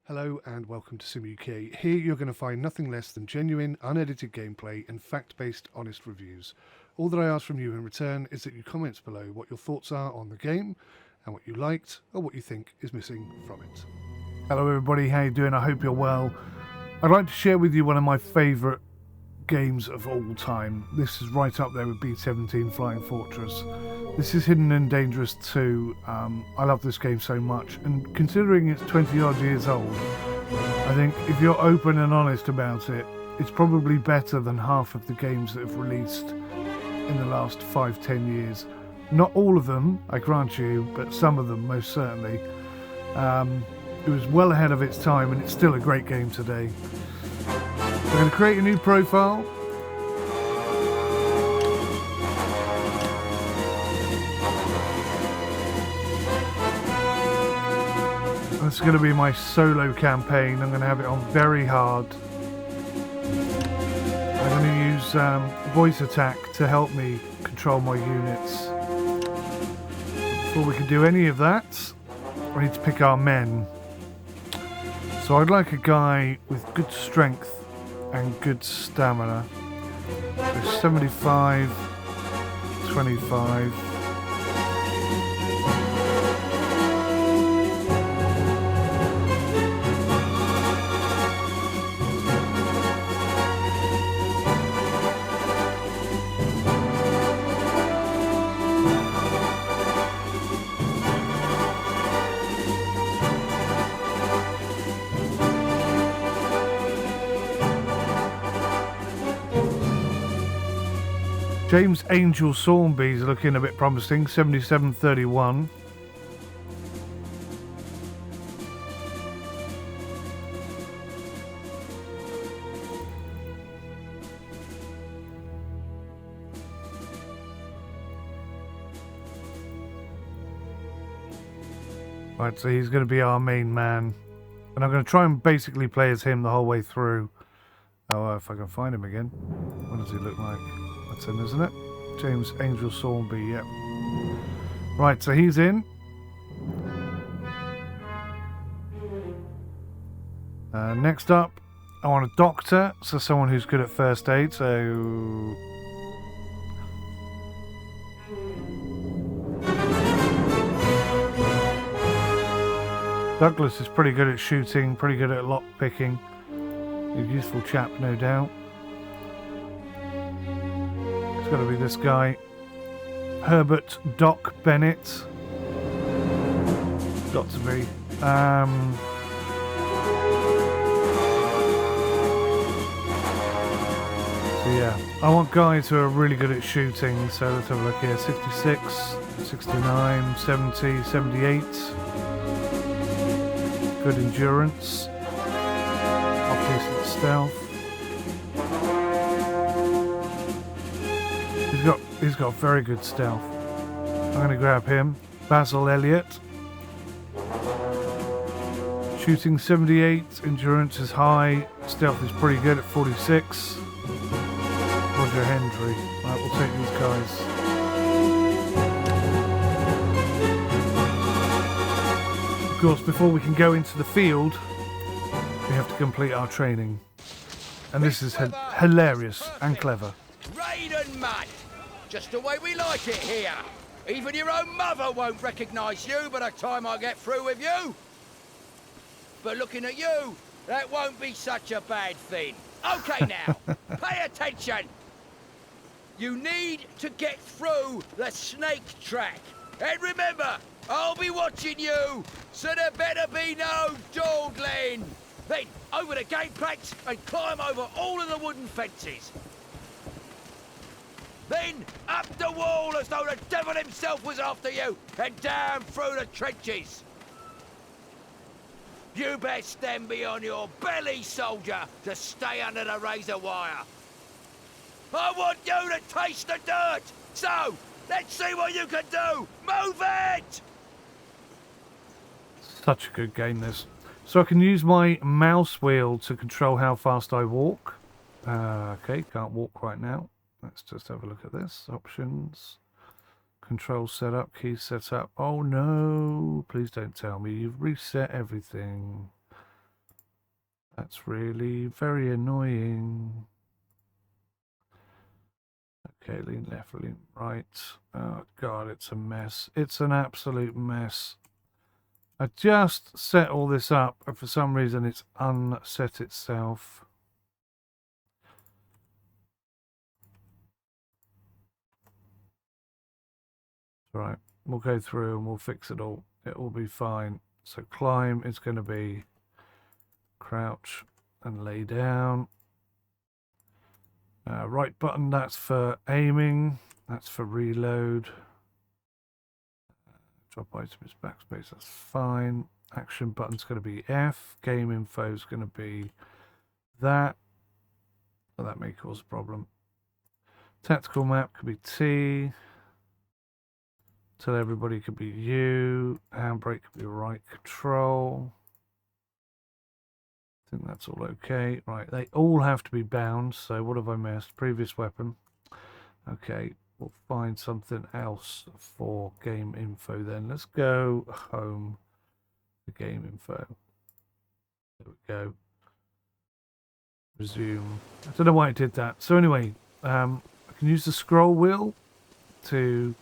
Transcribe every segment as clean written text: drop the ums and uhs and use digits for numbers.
Hello and welcome to SimUK. Here you're going to find nothing less than genuine, unedited gameplay and fact-based, honest reviews. All that I ask from you in return is that you comment below what your thoughts are on the game and what you liked or what you think is missing from it. Hello everybody, how you doing? I hope you're well. I'd like to share with you one of my favourite games of all time. This is right up there with B-17 Flying Fortress. This is Hidden and Dangerous 2. I love this game so much, and considering it's 20 odd years old, I think if you're open and honest about it, it's probably better than half of the games that have released in the last 5-10 years. Not all of them, I grant you, but some of them most certainly. It was well ahead of its time, and it's still a great game today. We're going to create a new profile. This is going to be my solo campaign. I'm going to have it on very hard. I'm going to use voice attack to help me control my units. Before we can do any of that, we need to pick our men. So I'd like a guy with good strength and good stamina. So 75, 25. James Angel Sawnby's looking a bit promising, 77-31. Right, so he's going to be our main man. And I'm going to try and basically play as him the whole way through. Oh, if I can find him again. What does he look like? That's him, isn't it? James Angel Sawnby, yep. Right, so he's in. Next up, I want a doctor, so someone who's good at first aid, so... Douglas is pretty good at shooting, pretty good at lock picking. A useful chap, no doubt. It's got to be this guy, Herbert Doc Bennett. Got to be. So yeah, I want guys who are really good at shooting. So let's have a look here: 66, 69, 70, 78. Good endurance. Decent stealth. He's got very good stealth. I'm going to grab him. Basil Elliott. Shooting 78. Endurance is high. Stealth is pretty good at 46. Roger Hendry. Right, we'll take these guys. Of course, before we can go into the field, we have to complete our training. And this is hilarious and clever. Rain and mud. Just the way we like it here. Even your own mother won't recognise you by the time I get through with you. But looking at you, that won't be such a bad thing. Okay now, pay attention. You need to get through the snake track. And remember, I'll be watching you, so there better be no dawdling. Then, over the gate planks and climb over all of the wooden fences. Then, up the wall as though the devil himself was after you, and down through the trenches. You best stand me on your belly, soldier, to stay under the razor wire. I want you to taste the dirt, so let's see what you can do. Move it! Such a good game, this. So I can use my mouse wheel to control how fast I walk. Okay, can't walk right now. Let's just have a look at this. Options. Control setup, key setup. Oh no, please don't tell me you've reset everything. That's really very annoying. Okay, lean left, lean right. Oh god, it's a mess. It's an absolute mess. I just set all this up, and for some reason it's unset itself. Right, we'll go through and we'll fix it all. It will be fine. So climb is going to be crouch and lay down. Right button, that's for aiming. That's for reload. Drop item is backspace, that's fine. Action button's going to be F. Game info is going to be that. Well, that may cause a problem. Tactical map could be T. Tell everybody could be U. Handbrake could be right control. I think that's all okay. Right, they all have to be bound. So what have I missed? Previous weapon. Okay, we'll find something else for game info then. Let's go home for game info. There we go. Resume. I don't know why I did that. So anyway, I can use the scroll wheel to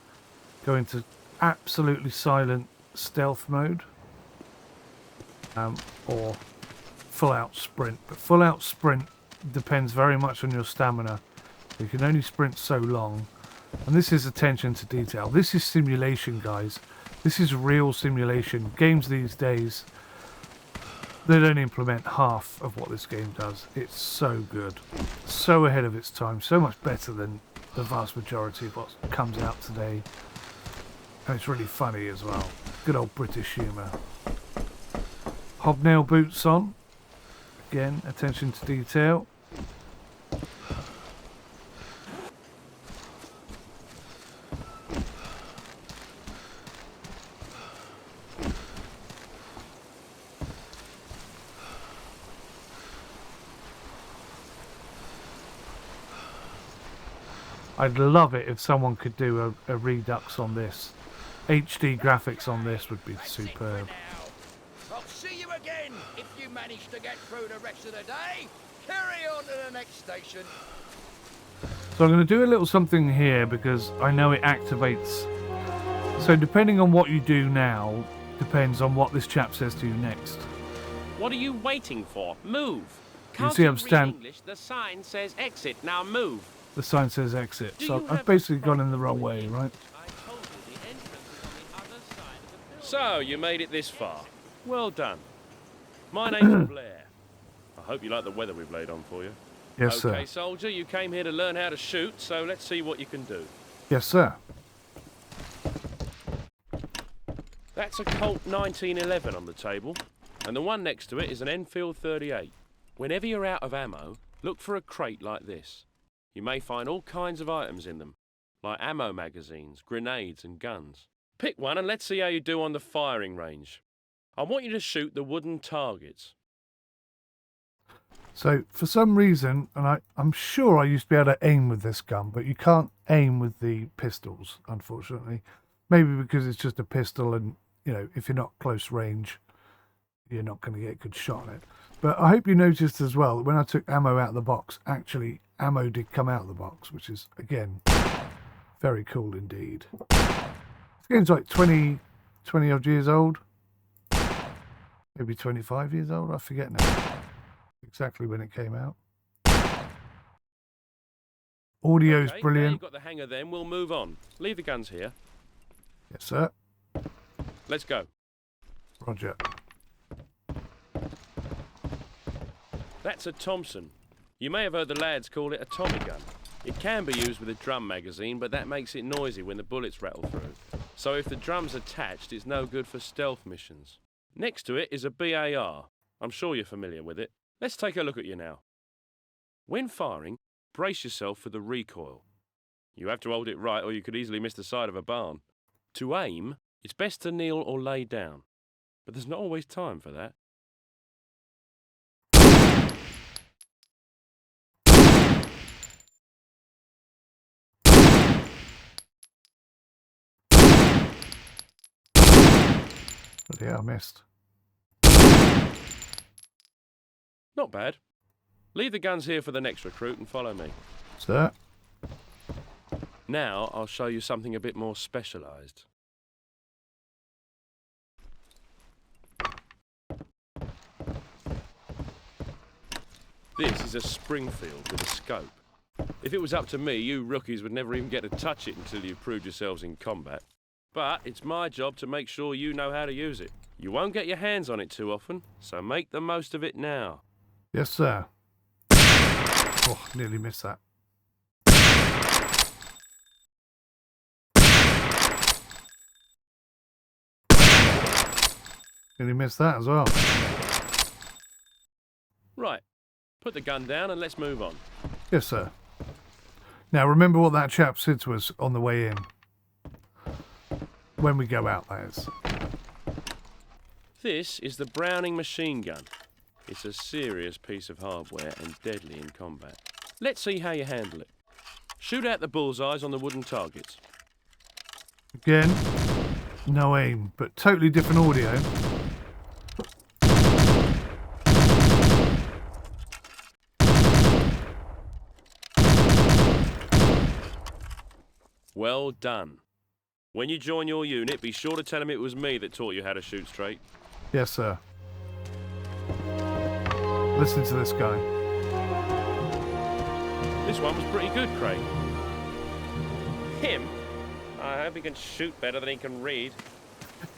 go into absolutely silent stealth mode, or full out sprint. But full out sprint depends very much on your stamina. You can only sprint so long, and this is attention to detail. This is simulation, guys. This is real simulation. Games these days, they don't implement half of what this game does. It's so good, so ahead of its time, so much better than the vast majority of what comes out today. And it's really funny as well. Good old British humour. Hobnail boots on. Again, attention to detail. I'd love it if someone could do a redux on this. HD graphics on this would be superb. I'll see you again if you manage to get through the rest of the day. Carry on to the next station. So I'm going to do a little something here because I know it activates. So depending on what you do now, depends on what this chap says to you next. What are you waiting for? Move. You see I'm English? The sign says exit. Now move. The sign says exit. So I've basically gone in the wrong way, right? So, you made it this far. Well done. My name's Blair. I hope you like the weather we've laid on for you. Yes, sir. Okay, soldier, you came here to learn how to shoot, so let's see what you can do. Yes, sir. That's a Colt 1911 on the table, and the one next to it is an Enfield 38. Whenever you're out of ammo, look for a crate like this. You may find all kinds of items in them, like ammo magazines, grenades and guns. Pick one and let's see how you do on the firing range. I want you to shoot the wooden targets. So for some reason, and I'm sure I used to be able to aim with this gun, but you can't aim with the pistols, unfortunately. Maybe because it's just a pistol and, you know, if you're not close range, you're not going to get a good shot at it. But I hope you noticed as well, that when I took ammo out of the box, actually ammo did come out of the box, which is, again, very cool indeed. This game's like 20 odd years old. Maybe 25 years old, I forget now. Exactly when it came out. Audio's Okay, brilliant. Now you've got the hang of them, we'll move on. Leave the guns here. Yes, sir. Let's go. Roger. That's a Thompson. You may have heard the lads call it a Tommy gun. It can be used with a drum magazine, but that makes it noisy when the bullets rattle through. So if the drum's attached, it's no good for stealth missions. Next to it is a BAR. I'm sure you're familiar with it. Let's take a look at you now. When firing, brace yourself for the recoil. You have to hold it right or you could easily miss the side of a barn. To aim, it's best to kneel or lay down, but there's not always time for that. But yeah, I missed. Not bad. Leave the guns here for the next recruit and follow me. Sir? Now I'll show you something a bit more specialised. This is a Springfield with a scope. If it was up to me, you rookies would never even get to touch it until you proved yourselves in combat. But it's my job to make sure you know how to use it. You won't get your hands on it too often, so make the most of it now. Yes, sir. Oh, nearly missed that. Nearly missed that as well. Right, put the gun down and let's move on. Yes, sir. Now, remember what that chap said to us on the way in. When we go out, that is. This is the Browning machine gun. It's a serious piece of hardware and deadly in combat. Let's see how you handle it. Shoot out the bullseyes on the wooden targets. Again, no aim, but totally different audio. Well done. When you join your unit, be sure to tell him it was me that taught you how to shoot straight. Yes, sir. Listen to this guy. This one was pretty good, Craig. Him? I hope he can shoot better than he can read.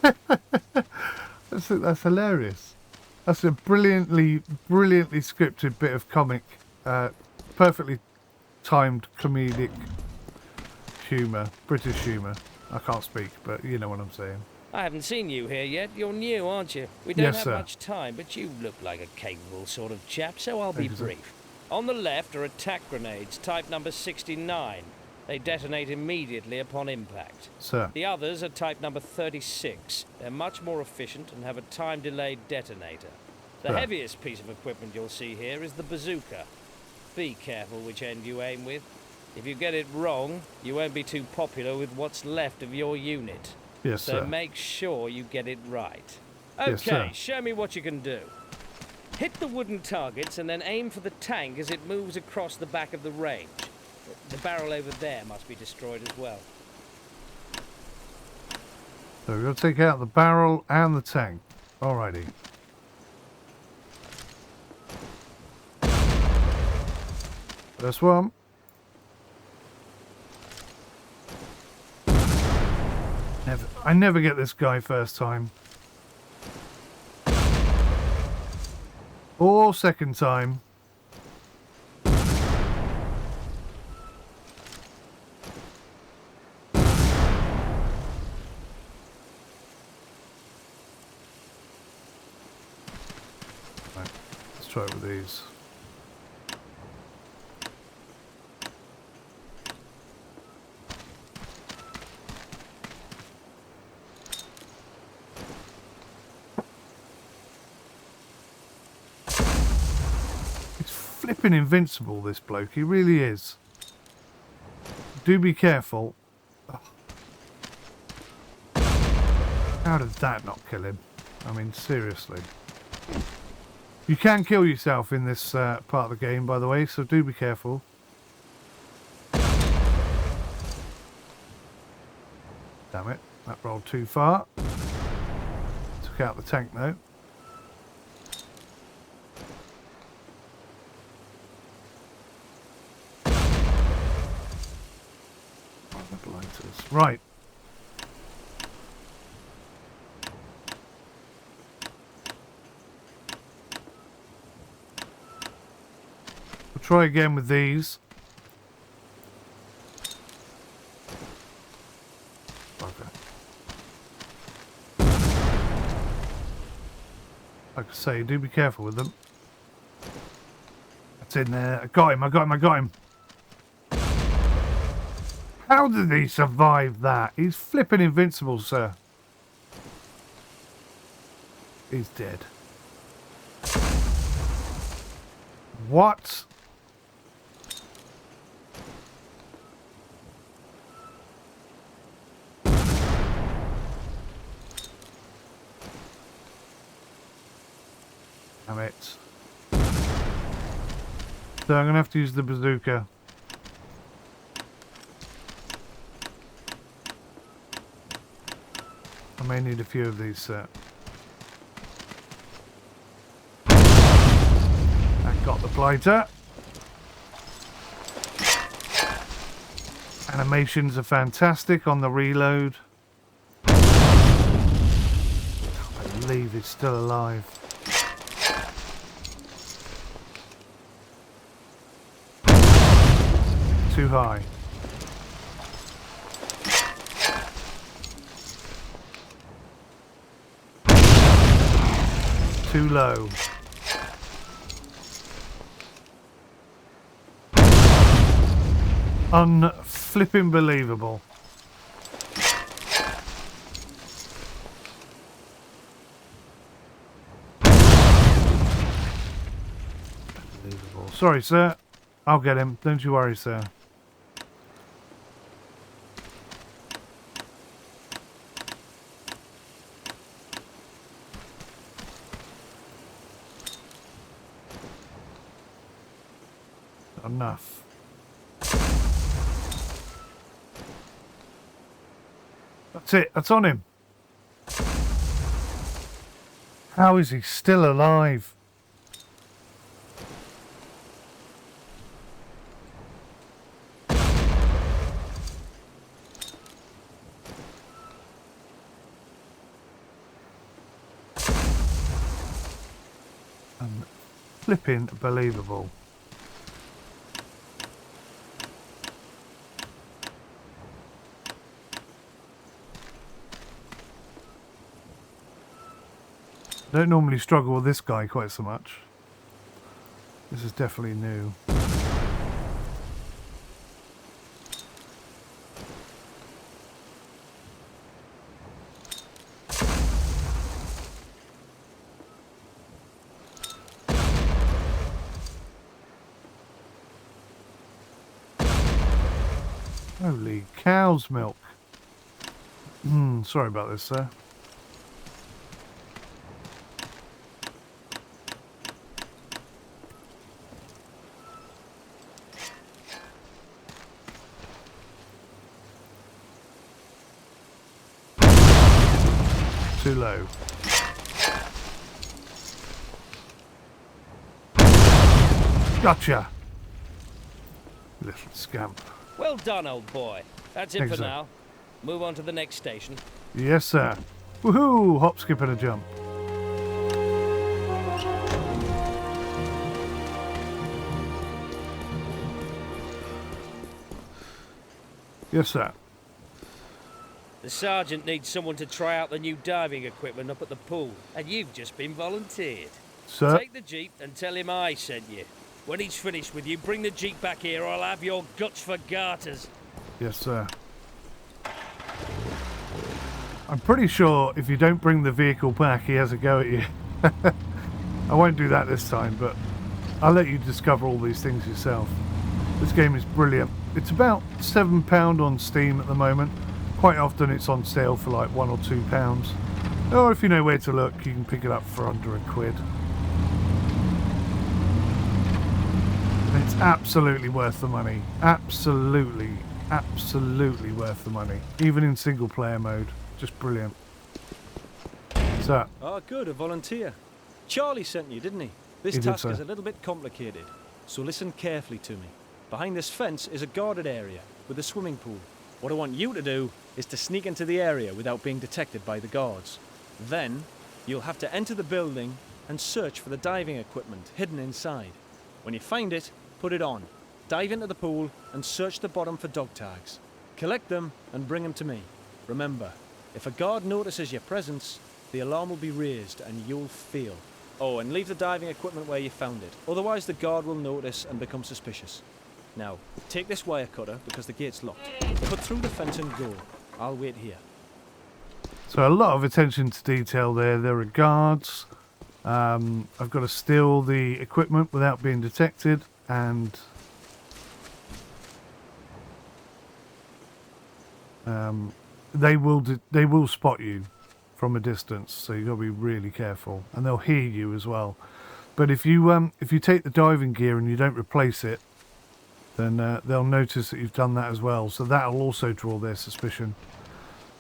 That's hilarious. That's a brilliantly scripted bit of comic, perfectly timed comedic humour, British humour. I can't speak, but you know what I'm saying. I haven't seen you here yet. You're new, aren't you? We don't Yes, have sir. much time, but you look like a capable sort of chap, so I'll be Thank you, sir. brief. On the left are attack grenades, type number 69. They detonate immediately upon impact. Sir. The others are type number 36. They're much more efficient and have a time-delayed detonator. The Sir. heaviest piece of equipment you'll see here is the bazooka. Be careful which end you aim with. If you get it wrong, you won't be too popular with what's left of your unit. Yes, So sir. make sure you get it right. Yes, sir. Okay, show me what you can do. Hit the wooden targets and then aim for the tank as it moves across the back of the range. The barrel over there must be destroyed as well. So we're going to take out the barrel and the tank. Alrighty. First one. I never get this guy first time. Or second time. Right, let's try it with these. Flipping invincible, this bloke. He really is. Do be careful. Oh. How did that not kill him? I mean, seriously. You can kill yourself in this part of the game, by the way, so do be careful. Damn it. That rolled too far. Took out the tank, though. Right. We'll try again with these. Okay. Like I say, do be careful with them. That's in there. I got him. How did he survive that? He's flipping invincible, sir. He's dead. What? Damn it. So I'm going to have to use the bazooka. I may need a few of these, sir. I got the blighter. Animations are fantastic on the reload. I believe it's still alive. Too high. Too low. Unflipping believable. Unbelievable. Sorry, sir. I'll get him. Don't you worry, sir. Enough. That's it. That's on him. How is he still alive? Flipping believable. I don't normally struggle with this guy quite so much. This is definitely new. Holy cow's milk. Sorry about this, sir. Too low. Gotcha! Little scamp. Well done, old boy. That's it Thanks, for sir. now. Move on to the next station. Yes, sir. Woohoo! Hop, skip, and a jump. Yes, sir. The sergeant needs someone to try out the new diving equipment up at the pool, and you've just been volunteered. Sir? Take the jeep and tell him I sent you. When he's finished with you, bring the jeep back here or I'll have your guts for garters. Yes, sir. I'm pretty sure if you don't bring the vehicle back, he has a go at you. I won't do that this time, but I'll let you discover all these things yourself. This game is brilliant. It's about £7 on Steam at the moment. Quite often it's on sale for like £1 or £2. Or if you know where to look, you can pick it up for under £1. And it's absolutely worth the money. Absolutely worth the money. Even in single player mode. Just brilliant. So, Oh, good, a volunteer. Charlie sent you, didn't he? This He did, task sir. is a little bit complicated, so listen carefully to me. Behind this fence is a guarded area with a swimming pool. What I want you to do is to sneak into the area without being detected by the guards. Then, you'll have to enter the building and search for the diving equipment hidden inside. When you find it, put it on. Dive into the pool and search the bottom for dog tags. Collect them and bring them to me. Remember, if a guard notices your presence, the alarm will be raised and you'll feel. Oh, and leave the diving equipment where you found it. Otherwise the guard will notice and become suspicious. Now, take this wire cutter because the gate's locked. Cut through the fence and go. I'll wait here. so a lot of attention to detail there. There are guards. I've got to steal the equipment without being detected, and they will spot you from a distance, so you've got to be really careful, and they'll hear you as well. But if you take the diving gear and you don't replace it, then they'll notice that you've done that as well. So that'll also draw their suspicion.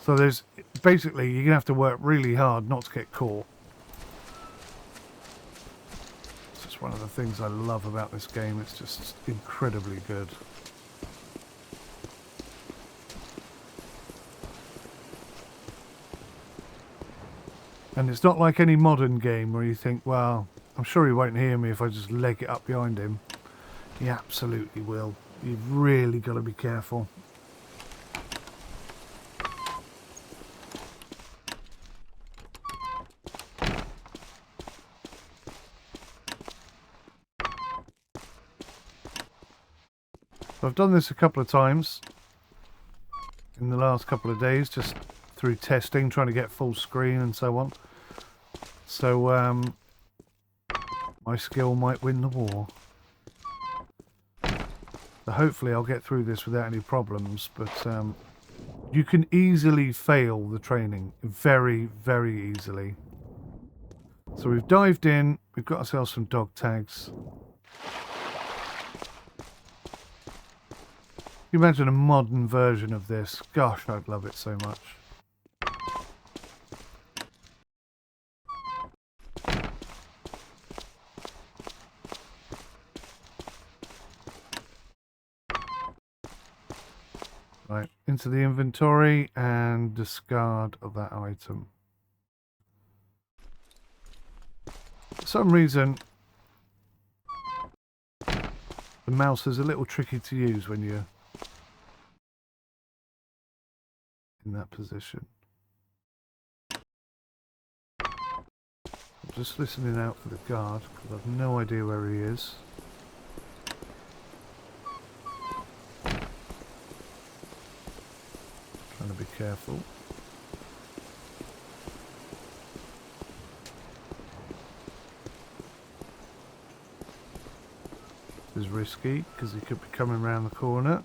So there's basically, you're gonna have to work really hard not to get caught. It's just one of the things I love about this game. It's just incredibly good. And it's not like any modern game where you think, well, I'm sure he won't hear me if I just leg it up behind him. He absolutely will. You've really got to be careful. So I've done this a couple of times in the last couple of days, just through testing, trying to get full screen and so on. So my skill might win the war. So hopefully I'll get through this without any problems, but you can easily fail the training. Very, very easily. So we've dived in, we've got ourselves some dog tags. Can you imagine a modern version of this? Gosh, I'd love it so much. Right, into the inventory and discard of that item. For some reason, the mouse is a little tricky to use when you're in that position. I'm just listening out for the guard because I've no idea where he is. Trying to be careful. This is risky because he could be coming around the corner.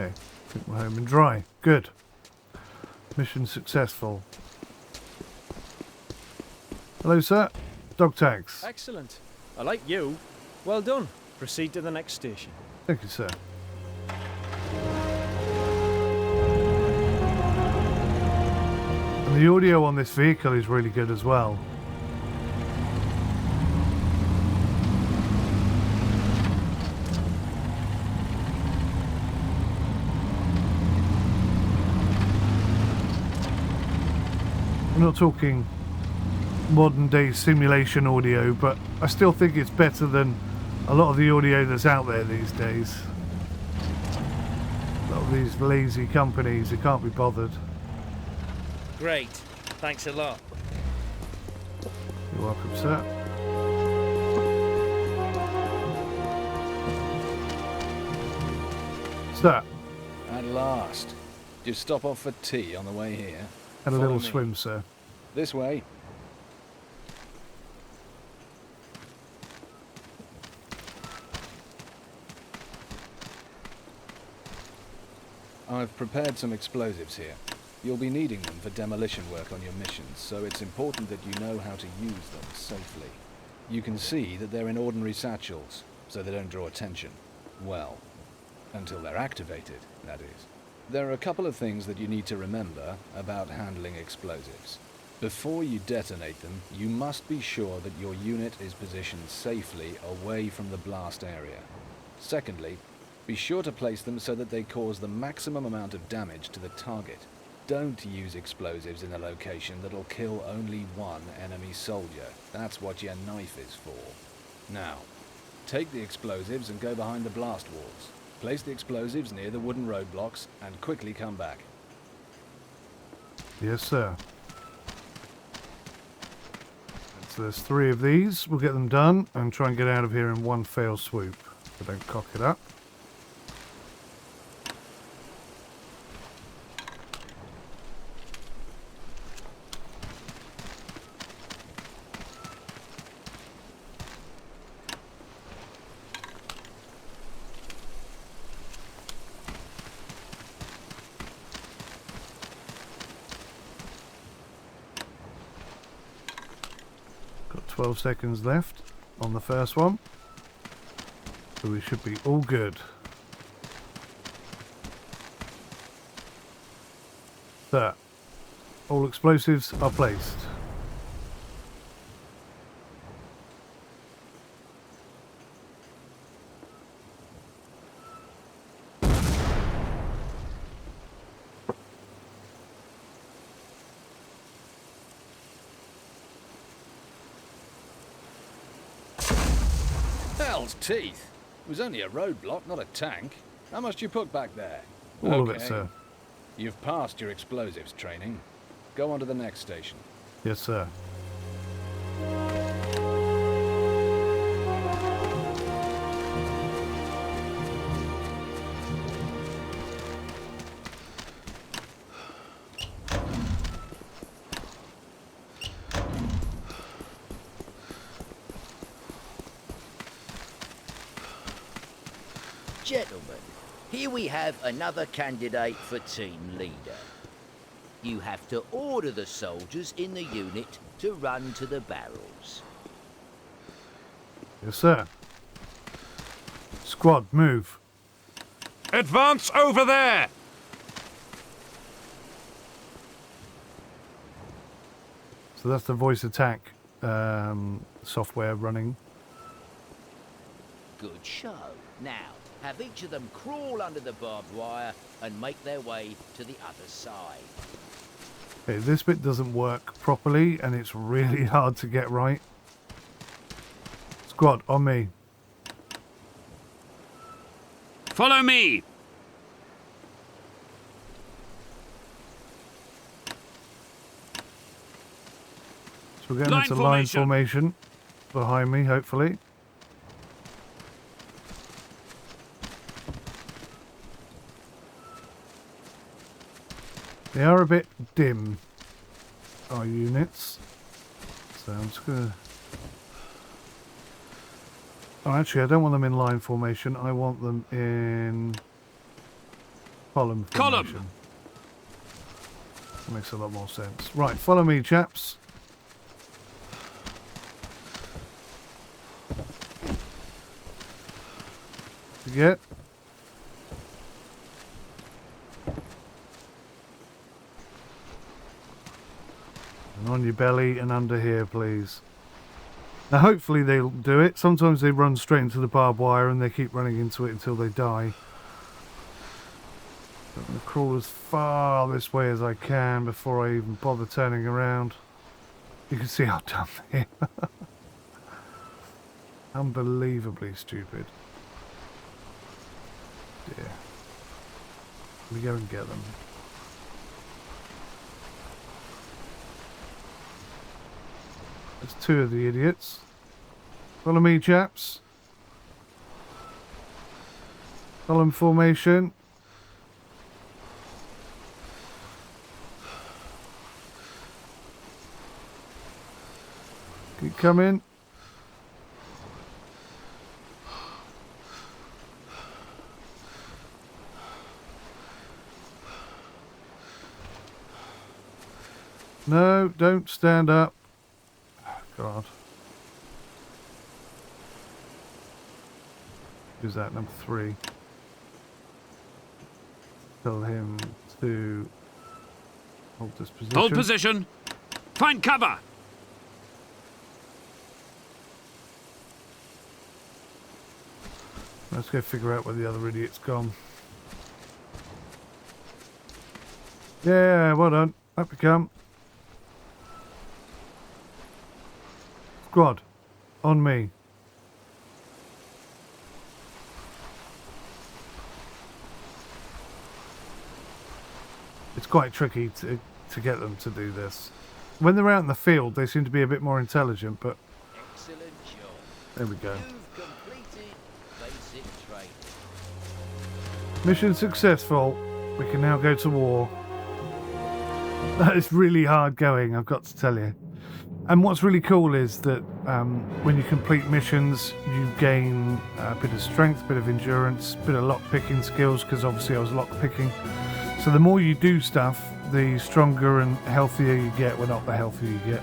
Okay, I think we're home and dry. Good. Mission successful. Hello, sir. Dog tags. Excellent. I like you. Well done. Proceed to the next station. Thank you, sir. And the audio on this vehicle is really good as well. I'm not talking modern day simulation audio, but I still think it's better than a lot of the audio that's out there these days. A lot of these lazy companies who can't be bothered. Great. Thanks a lot. You're welcome, sir. Sir, At last. Did you stop off for tea on the way here? had a Follow little me. swim, sir. This way. I've prepared some explosives here. You'll be needing them for demolition work on your missions, so it's important that you know how to use them safely. You can see that they're in ordinary satchels, so they don't draw attention. Well, until they're activated, that is. There are a couple of things that you need to remember about handling explosives. Before you detonate them, you must be sure that your unit is positioned safely away from the blast area. Secondly, be sure to place them so that they cause the maximum amount of damage to the target. Don't use explosives in a location that'll kill only one enemy soldier. That's what your knife is for. Now, take the explosives and go behind the blast walls. Place the explosives near the wooden roadblocks and quickly come back. Yes, sir. So there's 3 of these. We'll get them done and try and get out of here in one fell swoop. So don't cock it up. Got 12 seconds left on the first one. So we should be all good. So, all explosives are placed. Hell's teeth! It was only a roadblock, not a tank. How much do you put back there? All of it, sir. You've passed your explosives training. Go on to the next station. Yes, sir. Gentlemen, here we have another candidate for team leader. You have to order the soldiers in the unit to run to the barrels. Yes, sir. Squad, move. Advance over there! So that's the voice attack software running. Good show. Now, have each of them crawl under the barbed wire and make their way to the other side. Okay, this bit doesn't work properly and it's really hard to get right. Squad, on me. Follow me! So we're getting Line into line formation behind me, hopefully. They are a bit dim, our units. So I'm just going to... Oh, actually, I don't want them in line formation. I want them in column formation. Column! That makes a lot more sense. Right, follow me, chaps. Get. And on your belly and under here, please. Now, hopefully they'll do it. Sometimes they run straight into the barbed wire and they keep running into it until they die. I'm going to crawl as far this way as I can before I even bother turning around. You can see how dumb they are. Unbelievably stupid. Dear. Let me go and get them. There's 2 of the idiots. Follow me, chaps. Column formation. Keep coming. No, don't stand up. God. Who's that? Number 3. Tell him to hold this position. Hold position! Find cover! Let's go figure out where the other idiot's gone. Yeah, well done. Up you come. Squad, on me. It's quite tricky to get them to do this. When they're out in the field, they seem to be a bit more intelligent, but Excellent job. there we go. You've completed basic training. Mission successful. We can now go to war. That is really hard going, I've got to tell you. And what's really cool is that when you complete missions, you gain a bit of strength, a bit of endurance, a bit of lock-picking skills, because obviously I was lock-picking. So the more you do stuff, the stronger and healthier you get. Well, not the healthier you get.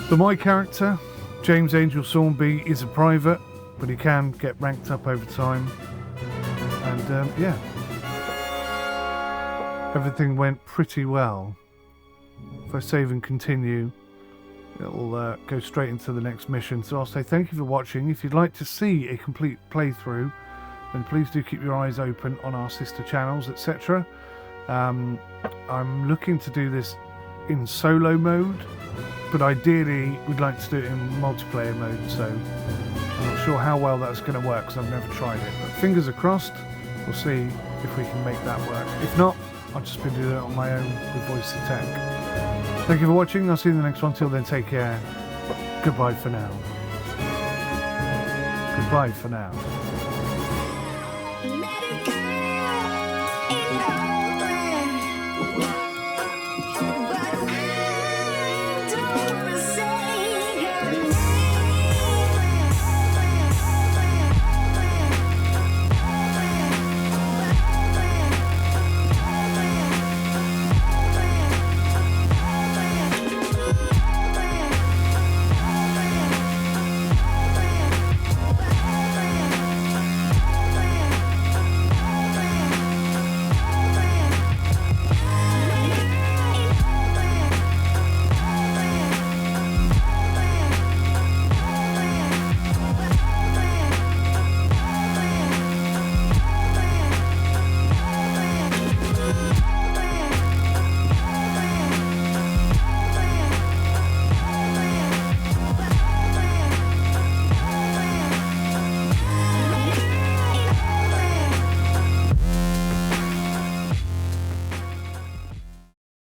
But my character, James Angel Sawnby, is a private, but he can get ranked up over time. And yeah, everything went pretty well. If I save and continue, it'll go straight into the next mission. So I'll say thank you for watching. If you'd like to see a complete playthrough, then please do keep your eyes open on our sister channels, etc. I'm looking to do this in solo mode, but ideally we'd like to do it in multiplayer mode, so I'm not sure how well that's going to work because I've never tried it, but fingers are crossed. We'll see if we can make that work. If not, I'll just be doing it on my own with voice to tech. Thank you for watching. I'll see you in the next one. Till then, take care. Goodbye for now. Goodbye for now.